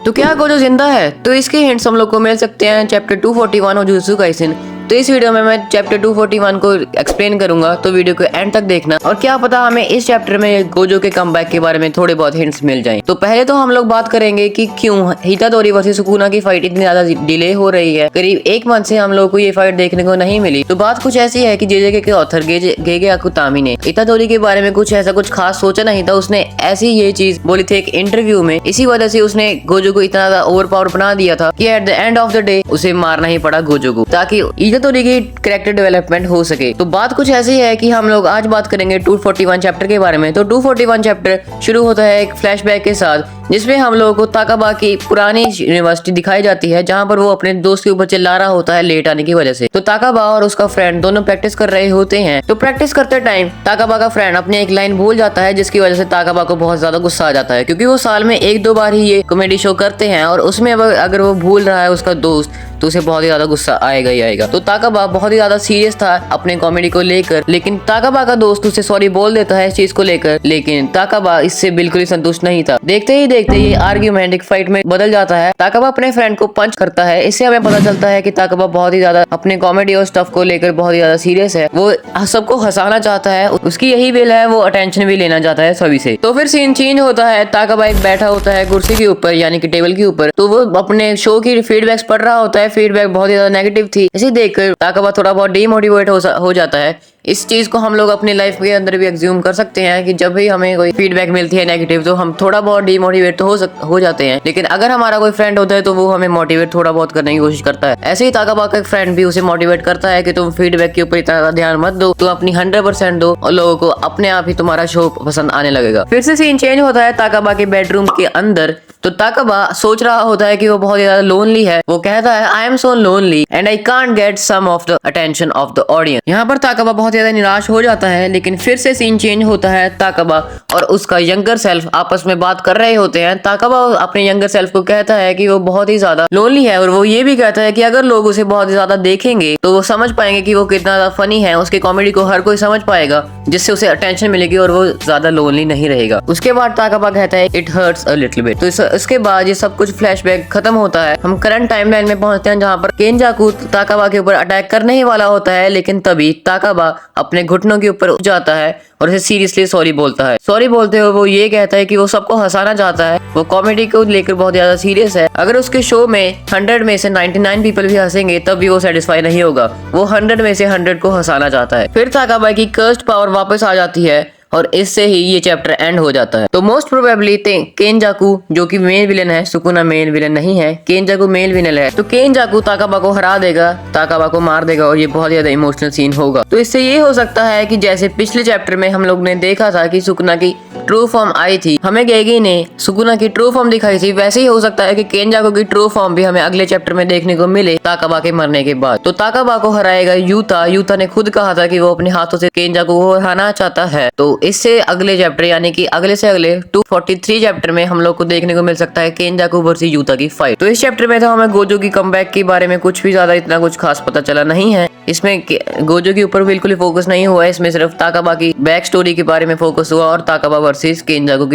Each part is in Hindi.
तो क्या गोजो जिंदा है? तो इसके हिंट्स हम लोग को मिल सकते हैं चैप्टर 241 और जुजुत्सु काइसेन। तो इस वीडियो में मैं चैप्टर 241 को एक्सप्लेन करूंगा, तो वीडियो को एंड तक देखना। और क्या पता हमें इस चैप्टर में गोजो के कमबैक के बारे में थोड़े बहुत हिंट्स मिल जाएं। तो पहले तो हम लोग बात करेंगे कि क्यों हितादोरी वर्सेस सुकुना की फाइट इतनी ज्यादा डिले हो रही है। करीब एक मंथ से हम लोग को ये फाइट देखने को नहीं मिली। तो बात कुछ ऐसी है कि जेजेके के ऑथर गेगे अकुतामी ने हितादोरी के बारे में कुछ ऐसा कुछ खास सोचा नहीं था। उसने ऐसी ये चीज बोली थी एक इंटरव्यू में, इसी वजह से उसने गोजो को इतना ज्यादा ओवर पावर बना दिया था कि at the end of the day उसे मारना ही पड़ा गोजो को, ताकि हितादोरी की कैरेक्टर डेवलपमेंट हो सके। तो बात कुछ ऐसी है कि हम लोग आज बात करेंगे 241 चैप्टर के बारे में। तो 241 चैप्टर शुरू होता है एक फ्लैशबैक के साथ, जिसमें हम लोगों को ताकाबा की पुरानी यूनिवर्सिटी दिखाई जाती है, जहां पर वो अपने दोस्त के ऊपर चिल्ला रहा होता है लेट आने की वजह से। तो ताकाबा और उसका फ्रेंड दोनों प्रैक्टिस कर रहे होते हैं। तो प्रैक्टिस करते टाइम ताकाबा का फ्रेंड अपनी एक लाइन भूल जाता है, जिसकी वजह से ताकाबा को बहुत ज्यादा गुस्सा आ जाता है, क्योंकि वो साल में एक दो बार ही ये कॉमेडी शो करते हैं और उसमें अगर वो भूल रहा है उसका दोस्त, तो उसे बहुत ही ज्यादा गुस्सा आएगा ही आएगा। तो ताकाबा बहुत ही ज्यादा सीरियस था अपने कॉमेडी को लेकर, लेकिन ताकाबा का दोस्त उसे सॉरी बोल देता है इस चीज को लेकर, लेकिन ताकाबा इससे बिल्कुल ही संतुष्ट नहीं था। देखते ही देखते ये आर्ग्यूमेंट एक फाइट में बदल जाता है। ताकाबा अपने फ्रेंड को पंच करता है। इससे हमें पता चलता है कि ताकाबा बहुत ही ज्यादा अपने कॉमेडी और स्टफ को लेकर बहुत ही ज्यादा सीरियस है। वो सबको हंसाना चाहता है, उसकी यही विल है, वो अटेंशन भी लेना चाहता है सभी से। तो फिर सीन चेंज होता है। ताकाबा एक बैठा होता है कुर्सी के ऊपर, यानी कि टेबल के ऊपर। तो वो अपने शो की फीडबैक्स पढ़ रहा होता है। फीडबैक बहुत ही ज्यादा नेगेटिव थी। इसे देखकर ताकाबा थोड़ा बहुत डीमोटिवेट हो जाता है। इस चीज को हम लोग अपनी लाइफ के अंदर भी एग्ज्यूम कर सकते हैं कि जब भी हमें कोई फीडबैक मिलती है नेगेटिव, तो हम थोड़ा बहुत डीमोटिवेट तो हो जाते हैं। लेकिन अगर हमारा कोई फ्रेंड होता है तो वो हमें मोटिवेट थोड़ा बहुत करने की कोशिश करता है। ऐसे ही ताकाबा का एक फ्रेंड भी उसे मोटिवेट करता है कि तुम फीडबैक के ऊपर इतना ध्यान मत दो, तुम अपनी 100% दो और लोगों को अपने आप ही तुम्हारा शो पसंद आने लगेगा। फिर से सीन चेंज होता है ताकाबा के बेडरूम के अंदर। तो ताकाबा सोच रहा होता है कि वो बहुत ज्यादा लोनली है। वो कहता है I'm so lonely and I can't get some of the attention of the audience. यहाँ पर ताकाबा बहुत ज्यादा निराश हो जाता है। लेकिन फिर से सीन चेंज होता है। ताकाबा और उसका यंगर सेल्फ आपस में बात कर रहे होते हैं। ताकाबा अपने यंगर सेल्फ को कहता है कि वो बहुत ही ज्यादा लोनली है, और वो ये भी कहता है कि अगर लोग उसे बहुत ही ज्यादा देखेंगे तो वो समझ पाएंगे कि वो कितना ज्यादा फनी है। उसके कॉमेडी को हर कोई समझ पाएगा, जिससे उसे अटेंशन मिलेगी और वो ज्यादा लोनली नहीं रहेगा। उसके बाद ताकाबा कहता है it hurts a little bit. तो इसके बाद ये सब कुछ फ्लैशबैक खत्म होता है। हम करंट टाइमलाइन में पहुंचते हैं, जहां पर केनजाकू ताकाबा के ऊपर अटैक करने ही वाला होता है। लेकिन तभी ताकाबा अपने घुटनों के ऊपर उठ जाता है और उसे सीरियसली सॉरी बोलता है। सॉरी बोलते हुए वो ये कहता है कि वो सबको हंसाना चाहता है। वो कॉमेडी को लेकर बहुत ज्यादा सीरियस है। अगर उसके शो में 100 में से 99 पीपल भी हंसेंगे तब भी वो सेटिस्फाई नहीं होगा। वो 100 में से 100 को हंसाना चाहता है। फिर ताकाबा की कर्स्ड पावर वापस आ जाती है और इससे ही ये चैप्टर एंड हो जाता है। तो मोस्ट प्रोबेबली केनजाकू जो कि मेन विलन है, सुकुना मेन विलन नहीं है, केनजाकू मेन विलन है। तो केनजाकू ताकाबा को हरा देगा, ताकाबा को मार देगा और ये बहुत ज्यादा इमोशनल सीन होगा। तो इससे ये हो सकता है कि जैसे पिछले चैप्टर में हम लोग ने देखा था कि सुकुना की ट्रू फॉर्म आई थी, हमें गेगी ने सुकुना की ट्रू फॉर्म दिखाई थी, वैसे ही हो सकता है कि केनजाकू की ट्रू फॉर्म भी हमें अगले चैप्टर में देखने को मिले ताकाबा के मरने के बाद। तो ताकाबा को हराएगा यूता। यूता ने खुद कहा था कि वो अपने हाथों से केनजाकू को हराना चाहता है। तो इससे अगले चैप्टर यानी कि अगले से अगले 243 चैप्टर में हम लोग को देखने को मिल सकता है केनजाकू वर्सेस यूता की फाइट। तो इस चैप्टर में तो हमें गोजो की कमबैक के बारे में कुछ भी ज्यादा इतना कुछ खास पता चला नहीं है। इसमें गोजो के ऊपर बिल्कुल ही फोकस नहीं हुआ है। इसमें सिर्फ ताकाबा की बैक स्टोरी के बारे में फोकस हुआ और ताकाबा वर्सेस केनजाकू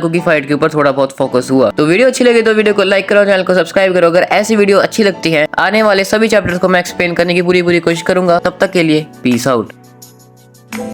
की फाइट के ऊपर थोड़ा बहुत फोकस हुआ। तो वीडियो अच्छी लगी तो वीडियो को लाइक करो, चैनल को सब्सक्राइब करो। अगर ऐसी वीडियो अच्छी लगती है, आने वाले सभी चैप्टर्स को मैं एक्सप्लेन करने की पूरी कोशिश करूंगा। तब तक के लिए पीस आउट।